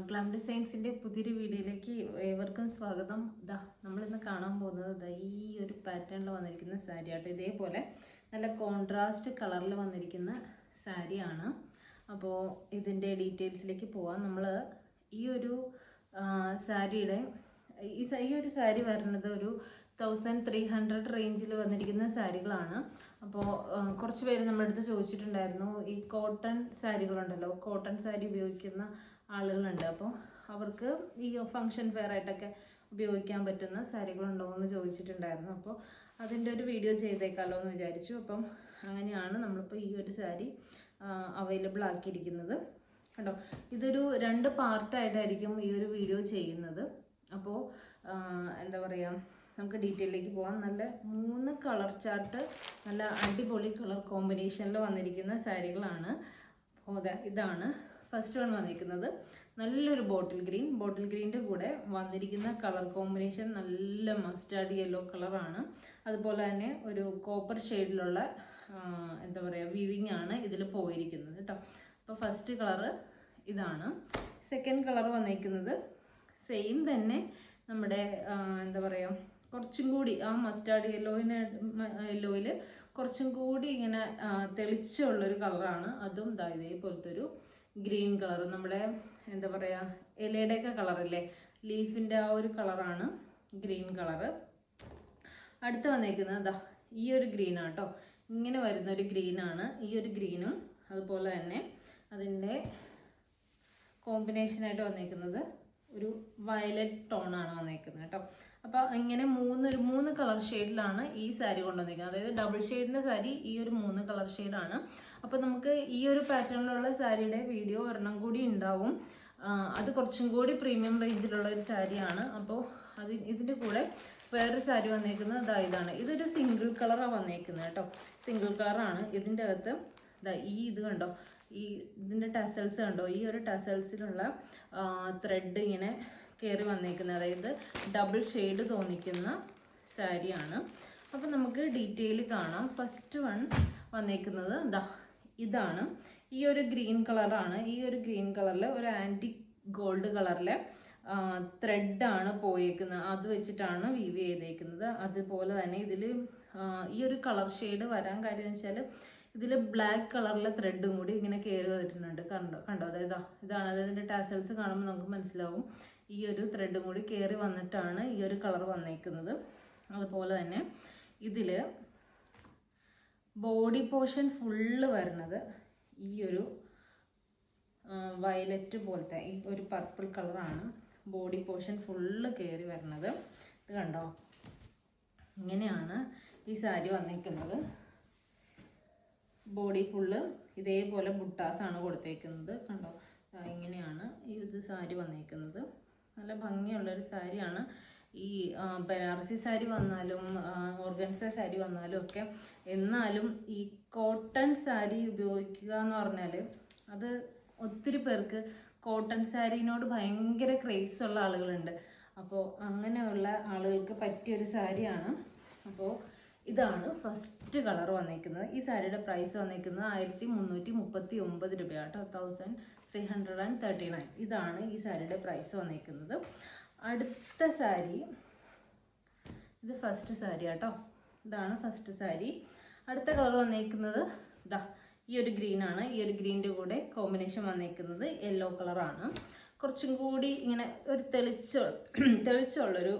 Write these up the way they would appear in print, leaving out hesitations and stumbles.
Glam ഡിസൈൻസിൻ്റെ പുതിയൊരു വീഡിയോയിലേക്ക് ഏവർക്കും സ്വാഗതം. നമ്മളിന്ന് കാണാൻ പോകുന്നത് ഈ ഒരു പാറ്റേണിൽ വന്നിരിക്കുന്ന സാരി ആട്ടോ. ഇതേപോലെ നല്ല കോൺട്രാസ്റ്റ് കളറിൽ വന്നിരിക്കുന്ന സാരിയാണ്. അപ്പോൾ ഇതിൻ്റെ ഡീറ്റെയിൽസിലേക്ക് പോവാം. നമ്മൾ ഈ ഒരു സാരിയുടെ ഈ ഒരു സാരി വരുന്നത് ഒരു 1300 റേഞ്ചിൽ വന്നിരിക്കുന്ന സാരികളാണ്. അപ്പോൾ കുറച്ച് പേര് നമ്മുടെ അടുത്ത് ചോദിച്ചിട്ടുണ്ടായിരുന്നു, ഈ കോട്ടൺ സാരികളുണ്ടല്ലോ, കോട്ടൺ സാരി ഉപയോഗിക്കുന്ന ആളുകളുണ്ട്. അപ്പോൾ അവർക്ക് ഈ ഫങ്ഷൻ വെയർ ആയിട്ടൊക്കെ ഉപയോഗിക്കാൻ പറ്റുന്ന സാരികളുണ്ടോ എന്ന് ചോദിച്ചിട്ടുണ്ടായിരുന്നു. അപ്പോൾ അതിൻ്റെ ഒരു വീഡിയോ ചെയ്തേക്കാമല്ലോ എന്ന് വിചാരിച്ചു. അപ്പം അങ്ങനെയാണ് നമ്മളിപ്പോൾ ഈ ഒരു സാരി അവൈലബിൾ ആക്കിയിരിക്കുന്നത്. കേട്ടോ, ഇതൊരു 2 പാർട്ടായിട്ടായിരിക്കും ഈ ഒരു വീഡിയോ ചെയ്യുന്നത്. അപ്പോൾ എന്താ പറയുക, നമുക്ക് ഡീറ്റെയിലേക്ക് പോകാം. നല്ല 3 കളർ ചാർട്ട്, നല്ല അടിപൊളി കളർ കോമ്പിനേഷനിൽ വന്നിരിക്കുന്ന സാരികളാണ്. ഇതാണ് ഫസ്റ്റ് വൺ വന്നിരിക്കുന്നത്. നല്ലൊരു ബോട്ടിൽ ഗ്രീൻ്റെ കൂടെ വന്നിരിക്കുന്ന കളർ കോമ്പിനേഷൻ നല്ല മസ്റ്റാർഡ് യെല്ലോ കളറാണ്. അതുപോലെ തന്നെ ഒരു കോപ്പർ ഷെയ്ഡിലുള്ള എന്താ പറയുക, വീവിങ് ആണ് ഇതിൽ പോയിരിക്കുന്നത് കേട്ടോ. അപ്പോൾ ഫസ്റ്റ് കളറ് ഇതാണ്. സെക്കൻഡ് കളർ വന്നിരിക്കുന്നത് സെയിം തന്നെ നമ്മുടെ എന്താ പറയുക, കുറച്ചും കൂടി ആ മസ്റ്റാർഡ് യെല്ലോയിൽ കുറച്ചും കൂടി ഇങ്ങനെ തെളിച്ചുള്ളൊരു കളറാണ്. അതും ഇതേപോലത്തെ ഒരു ഗ്രീൻ കളർ, നമ്മുടെ എന്താ പറയുക, ഇലയുടെയൊക്കെ കളറില്ലേ, ലീഫിൻ്റെ ആ ഒരു കളറാണ് ഗ്രീൻ കളറ്. അടുത്ത് വന്നേക്കുന്നത് ഈ ഒരു ഗ്രീനാണ് കേട്ടോ. ഇങ്ങനെ വരുന്നൊരു ഗ്രീനാണ്. ഈ ഒരു ഗ്രീനും അതുപോലെ തന്നെ അതിൻ്റെ കോമ്പിനേഷനായിട്ട് വന്നേക്കുന്നത് ഒരു വയലറ്റ് ടോണാണ് വന്നേക്കുന്നത് കേട്ടോ. അപ്പോൾ ഇങ്ങനെ 3 കളർ ഷെയ്ഡിലാണ് ഈ സാരി കൊണ്ടുവന്നിരിക്കുന്നത്. അതായത് ഡബിൾ ഷെയ്ഡിൻ്റെ സാരി ഈ ഒരു 3 കളർ ഷെയ്ഡാണ്. അപ്പോൾ നമുക്ക് ഈ ഒരു പാറ്റേണിലുള്ള സാരിയുടെ വീഡിയോ ഒരെണ്ണം കൂടി ഉണ്ടാവും. അത് കുറച്ചും കൂടി പ്രീമിയം റേഞ്ചിലുള്ള ഒരു സാരിയാണ്. അപ്പോൾ ഇതിൻ്റെ കൂടെ വേറൊരു സാരി വന്നേക്കുന്നത് ഇതാണ്. ഇതൊരു സിംഗിൾ കളറാണ് വന്നേക്കുന്നത് കേട്ടോ. സിംഗിൾ കളറാണ്. ഇതിൻ്റെ അകത്ത് ഇത് കണ്ടോ, ഇതിൻ്റെ ടസൽസ് കണ്ടോ, ഈ ഒരു ടസൽസിലുള്ള ത്രെഡ് ഇങ്ങനെ കയറി വന്നേക്കുന്നത്, അതായത് ഡബിൾ ഷെയ്ഡ് തോന്നിക്കുന്ന സാരിയാണ്. അപ്പോൾ നമുക്ക് ഡീറ്റെയിൽ കാണാം. ഫസ്റ്റ് വൺ വന്നേക്കുന്നത് ഇതാണ്. ഈ ഒരു ഗ്രീൻ കളറാണ്. ഈ ഒരു ഗ്രീൻ കളറിൽ ഒരു ആൻറ്റിക് ഗോൾഡ് കളറിലെ ത്രെഡാണ് പോയേക്കുന്നത്. അത് വെച്ചിട്ടാണ് വീവ് ചെയ്തേക്കുന്നത്. അതുപോലെ തന്നെ ഇതിൽ ഈ ഒരു കളർ ഷെയ്ഡ് വരാൻ കാര്യം എന്ന് വെച്ചാൽ ഇതിൽ ബ്ലാക്ക് കളറിലെ ത്രെഡും കൂടി ഇങ്ങനെ കയറി വന്നിട്ടുണ്ട്. കണ്ടോ അതായത് ഇതാണ്. അതായത് ഇതിൻ്റെ ടാസൽസ് കാണുമ്പോൾ നമുക്ക് മനസ്സിലാവും. ഈ ഒരു ത്രെഡും കൂടി കയറി വന്നിട്ടാണ് ഈ ഒരു കളർ വന്നേക്കുന്നത്. അതുപോലെ തന്നെ ഇതിൽ ബോഡി പോർഷൻ ഫുള്ള് വരുന്നത് ഈ ഒരു വയലറ്റ് പോലത്തെ ഈ ഒരു പർപ്പിൾ കളറാണ് ബോഡി പോർഷൻ ഫുള്ള് കയറി വരുന്നത്. ഇത് കണ്ടോ, ഇങ്ങനെയാണ് ഈ സാരി വന്നേക്കുന്നത്. ബോഡി ഫുള്ള് ഇതേപോലെ ബുട്ടാസാണ് കൊടുത്തേക്കുന്നത്. കണ്ടോ, ഇങ്ങനെയാണ് ഈ ഒരു സാരി വന്നേക്കുന്നത്. നല്ല ഭംഗിയുള്ളൊരു സാരിയാണ്. ഈ ബനാറസി സാരി വന്നാലും ഓർഗൻസ സാരി വന്നാലും ഒക്കെ, എന്നാലും ഈ കോട്ടൺ സാരി ഉപയോഗിക്കുക എന്ന് പറഞ്ഞാൽ അത് ഒത്തിരി പേർക്ക് കോട്ടൺ സാരിനോട് ഭയങ്കര ക്രേസ് ഉള്ള ആളുകളുണ്ട്. അപ്പോൾ അങ്ങനെയുള്ള ആളുകൾക്ക് പറ്റിയൊരു സാരിയാണ്. അപ്പോൾ ഇതാണ് ഫസ്റ്റ് കളർ വന്നേക്കുന്നത്. ഈ സാരിയുടെ പ്രൈസ് വന്നേക്കുന്നത് 1339 രൂപ കേട്ടോ. 1339. ഇതാണ് ഈ സാരിയുടെ പ്രൈസ് വന്നേക്കുന്നത്. അടുത്ത സാരി, ഇത് ഫസ്റ്റ് സാരി കേട്ടോ. ഇതാണ് ഫസ്റ്റ് സാരി. അടുത്ത കളർ വന്നേക്കുന്നത് ഈ ഒരു ഗ്രീനാണ്. ഈ ഒരു ഗ്രീൻ്റെ കൂടെ കോമ്പിനേഷൻ വന്നേക്കുന്നത് യെല്ലോ കളറാണ്. കുറച്ചും കൂടി ഇങ്ങനെ ഒരു തെളിച്ചുള്ളൊരു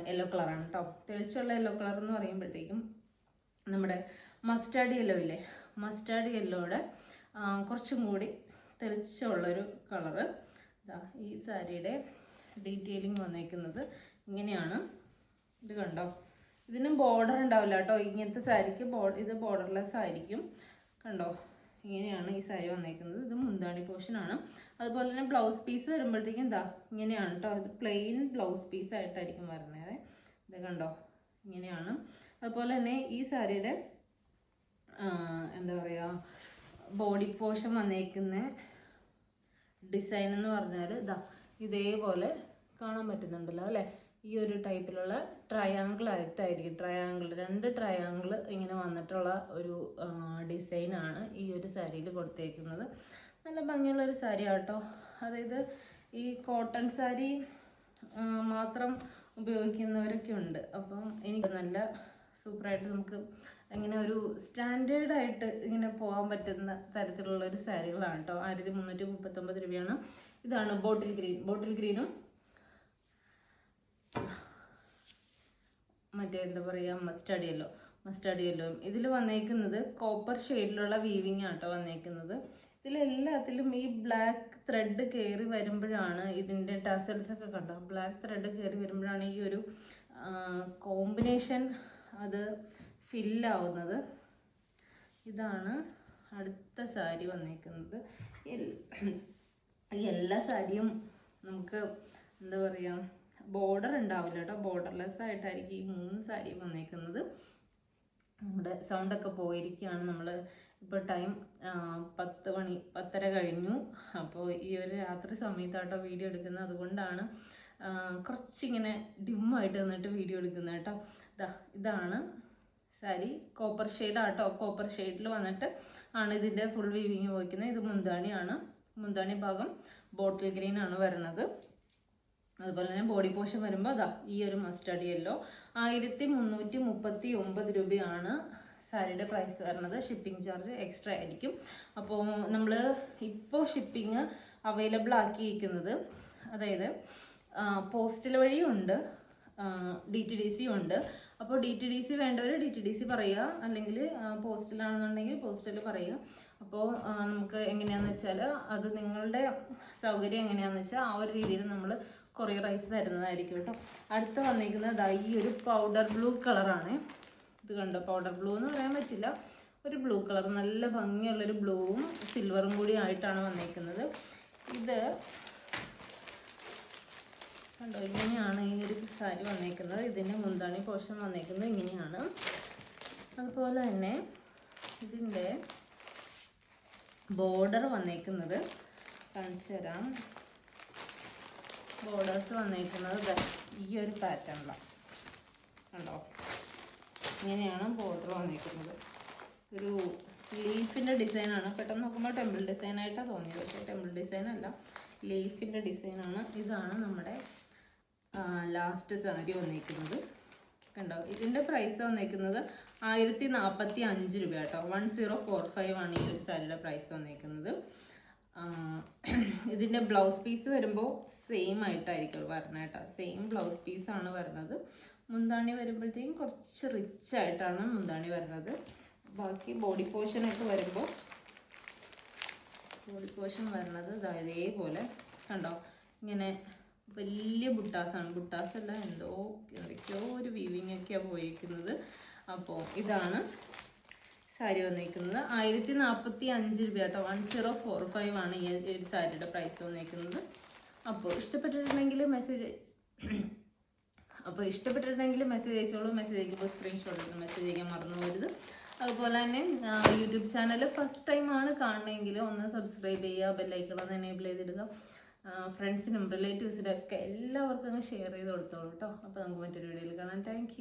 യെല്ലോ കളറാണ് കേട്ടോ. തെളിച്ചുള്ള യെല്ലോ കളർ എന്ന് പറയുമ്പോഴത്തേക്കും നമ്മുടെ മസ്റ്റാർഡ് യെല്ലോ ഇല്ലേ, മസ്റ്റാർഡ് യെല്ലോയുടെ കുറച്ചും കൂടി തെളിച്ചുള്ളൊരു കളറ്. ഈ സാരിയുടെ ഡീറ്റെയിലിംഗ് വന്നേക്കുന്നത് ഇങ്ങനെയാണ്. ഇത് കണ്ടോ, ഇതിനും ബോർഡർ ഉണ്ടാവില്ല കേട്ടോ. ഇങ്ങനത്തെ സാരിക്ക് ഇത് ബോർഡർലെസ് ആയിരിക്കും. കണ്ടോ, ഇങ്ങനെയാണ് ഈ സാരി വന്നേക്കുന്നത്. ഇത് മുന്താണി പോർഷനാണ്. അതുപോലെ തന്നെ ബ്ലൗസ് പീസ് വരുമ്പോഴത്തേക്കും ഇങ്ങനെയാണ് കേട്ടോ. ഇത് പ്ലെയിൻ ബ്ലൗസ് പീസ് ആയിട്ടായിരിക്കും വരുന്നത്. ഇത് കണ്ടോ, ഇങ്ങനെയാണ്. അതുപോലെ തന്നെ ഈ സാരിയുടെ എന്താ പറയുക, ബോഡി പോർഷൻ വന്നേക്കുന്ന ഡിസൈൻ എന്ന് പറഞ്ഞാൽ ഇതേപോലെ കാണാൻ പറ്റുന്നുണ്ടല്ലോ അല്ലേ. ഈ ഒരു ടൈപ്പിലുള്ള ട്രയാങ്കിൾ ആയിട്ടായിരിക്കും, 2 ട്രയാങ്കിൾ ഇങ്ങനെ വന്നിട്ടുള്ള ഒരു ഡിസൈനാണ് ഈ ഒരു സാരിയിൽ കൊടുത്തേക്കുന്നത്. നല്ല ഭംഗിയുള്ളൊരു സാരി ആട്ടോ. അതായത് ഈ കോട്ടൺ സാരി മാത്രം ഉപയോഗിക്കുന്നവരൊക്കെ ഉണ്ട്. അപ്പം എനിക്ക് നല്ല സൂപ്പറായിട്ട് നമുക്ക് ഇങ്ങനെ ഒരു സ്റ്റാൻഡേർഡായിട്ട് ഇങ്ങനെ പോകാൻ പറ്റുന്ന തരത്തിലുള്ള ഒരു സാരികളാണ് കേട്ടോ. 1339 രൂപയാണ്. ഇതാണ് ബോട്ടിൽ ഗ്രീൻ. ബോട്ടിൽ ഗ്രീനും മറ്റേ എന്താ പറയുക മസ്റ്റാർഡ് യെല്ലോ ഇതിൽ വന്നേക്കുന്നത് കോപ്പർ ഷെയ്ഡിലുള്ള വീവിങ് ആട്ടോ വന്നേക്കുന്നത്. ഇതിലെല്ലാത്തിലും ഈ ബ്ലാക്ക് ത്രെഡ് കയറി വരുമ്പോഴാണ് ഇതിൻ്റെ ടസൽസ് ഒക്കെ കണ്ടോ, ബ്ലാക്ക് ത്രെഡ് കയറി വരുമ്പോഴാണ് ഈ ഒരു കോമ്പിനേഷൻ അത് ഫില്ലാവുന്നത്. ഇതാണ് അടുത്ത സാരി വന്നേക്കുന്നത്. എല്ലാ സാരിയും നമുക്ക് എന്താ പറയുക ബോർഡർ ഉണ്ടാവില്ല കേട്ടോ. ബോർഡർലെസ് ആയിട്ടായിരിക്കും ഈ 3 സാരിയും വന്നേക്കുന്നത്. നമ്മുടെ സൗണ്ടൊക്കെ പോയിരിക്കുകയാണ്. നമ്മൾ ഇപ്പോൾ ടൈം 10:10 കഴിഞ്ഞു. അപ്പോൾ ഈ ഒരു രാത്രി സമയത്താട്ടോ വീഡിയോ എടുക്കുന്നത്. അതുകൊണ്ടാണ് കുറച്ചിങ്ങനെ ഡിമ്മായിട്ട് നിന്നിട്ട് വീഡിയോ എടുക്കുന്നത് കേട്ടോ. ഇതാണ് സാരി. കോപ്പർ ഷെയ്ഡ് ആട്ടോ. കോപ്പർ ഷെയ്ഡിൽ വന്നിട്ട് ആണ് ഇതിൻ്റെ ഫുൾ വീവിങ് പോയിക്കുന്നത്. ഇത് മുന്താണിയാണ്. മുന്താണി ഭാഗം ബോട്ടിൽ ഗ്രീൻ ആണ് വരുന്നത്. അതുപോലെ തന്നെ ബോഡി പോർഷൻ വരുമ്പോൾ ഈ ഒരു മസ്റ്റാർഡ് യെല്ലോ 1339 രൂപയാണ് സാരിയുടെ പ്രൈസ് വരുന്നത്. ഷിപ്പിംഗ് ചാർജ് എക്സ്ട്രാ ആയിരിക്കും. അപ്പോൾ നമ്മൾ ഇപ്പോൾ ഷിപ്പിംഗ് അവൈലബിൾ ആക്കിയിരിക്കുന്നത്, അതായത് പോസ്റ്റൽ വഴിയും ഉണ്ട്, DTDC ഉണ്ട്. അപ്പോൾ DTDC വേണ്ടവർ DTDC പറയുക, അല്ലെങ്കിൽ പോസ്റ്റലാണെന്നുണ്ടെങ്കിൽ പോസ്റ്റൽ പറയുക. അപ്പോൾ നമുക്ക് എങ്ങനെയാണെന്ന് വെച്ചാൽ അത് നിങ്ങളുടെ സൗകര്യം എങ്ങനെയാണെന്ന് വെച്ചാൽ ആ ഒരു രീതിയിൽ നമ്മൾ കൊറിയർ അയച്ച് തരുന്നതായിരിക്കും കേട്ടോ. അടുത്ത് വന്നിരിക്കുന്നത് ഈ ഒരു പൗഡർ ബ്ലൂ കളറാണ്. ഇത് കണ്ടോ, പൗഡർ ബ്ലൂ എന്ന് പറയാൻ പറ്റില്ല, ഒരു ബ്ലൂ കളർ, നല്ല ഭംഗിയുള്ളൊരു ബ്ലൂവും സിൽവറും കൂടി ആയിട്ടാണ് വന്നിരിക്കുന്നത്. ഇത് കണ്ടോ, ഇങ്ങനെയാണ് ഈ ഒരു സാരി വന്നിരിക്കുന്നത്. ഇതിൻ്റെ മുന്താണി പോർഷൻ വന്നിരിക്കുന്നത് ഇങ്ങനെയാണ്. അതുപോലെ തന്നെ ഇതിൻ്റെ ബോർഡർ വന്നിരിക്കുന്നത് കാണിച്ചു തരാം. ബോർഡേഴ്സ് വന്നിരിക്കുന്നത് ഈ ഒരു പാറ്റേണിലാണ് കണ്ടോ. ഇങ്ങനെയാണ് ബോർഡർ വന്നിരിക്കുന്നത്. ഒരു ലീഫിൻ്റെ ഡിസൈനാണ്. പെട്ടെന്ന് നോക്കുമ്പോൾ ടെമ്പിൾ ഡിസൈനായിട്ടാണ് തോന്നിയത്, പക്ഷേ ടെമ്പിൾ ഡിസൈൻ അല്ല, ലീഫിൻ്റെ ഡിസൈനാണ്. ഇതാണ് നമ്മുടെ ലാസ്റ്റ് സാരി വന്നിരിക്കുന്നത് കണ്ടോ. ഇതിൻ്റെ പ്രൈസ് വന്നിരിക്കുന്നത് 1045 രൂപ കേട്ടോ. 1045 ആണ് ഈ ഒരു സാരിയുടെ പ്രൈസ് വന്നിരിക്കുന്നത്. ഇതിൻ്റെ ബ്ലൗസ് പീസ് വരുമ്പോൾ സെയിം ആയിട്ടായിരിക്കും വരുന്നത് കേട്ടോ. സെയിം ബ്ലൗസ് പീസാണ് വരുന്നത്. മുന്താണി വരുമ്പോഴത്തേക്കും കുറച്ച് റിച്ച് ആയിട്ടാണ് മുന്താണി വരുന്നത്. ബാക്കി ബോഡി പോർഷനൊക്കെ വരുമ്പോൾ ബോഡി പോർഷൻ വരുന്നത് ഇതേപോലെ കണ്ടോ. ഇങ്ങനെ വലിയ ബുട്ടാസാണ്, ബുട്ടാസല്ല, എന്തൊക്കെയോ ഒരു വീവിങ് ഒക്കെയാണ് പോയിരിക്കുന്നത്. അപ്പോൾ ഇതാണ് സാരി വന്നിരിക്കുന്നത്. 1045 രൂപ കേട്ടോ. 1045 ആണ് ഈ ഒരു സാരിയുടെ പ്രൈസ് വന്നിരിക്കുന്നത്. അപ്പോൾ ഇഷ്ടപ്പെട്ടിട്ടുണ്ടെങ്കിൽ മെസ്സേജ് അയച്ചോളൂ. മെസ്സേജ് അയക്കുമ്പോൾ സ്ക്രീൻഷോട്ട് എടുത്ത് മെസ്സേജ് അയക്കാൻ മറന്നു പോകരുത്. അതുപോലെ തന്നെ യൂട്യൂബ് ചാനൽ ഫസ്റ്റ് ടൈമാണ് കാണണമെങ്കിൽ ഒന്ന് സബ്സ്ക്രൈബ് ചെയ്യുക, ബെല്ലൈക്കൺ ഒന്ന് എനേബിൾ ചെയ്തിടുക. ഫ്രണ്ട്സിനും റിലേറ്റീവ്സിനും ഒക്കെ എല്ലാവർക്കും ഷെയർ ചെയ്ത് കൊടുത്തോളൂ കേട്ടോ. അപ്പോൾ നമുക്ക് മറ്റൊരു വീഡിയോയിൽ കാണാം. താങ്ക്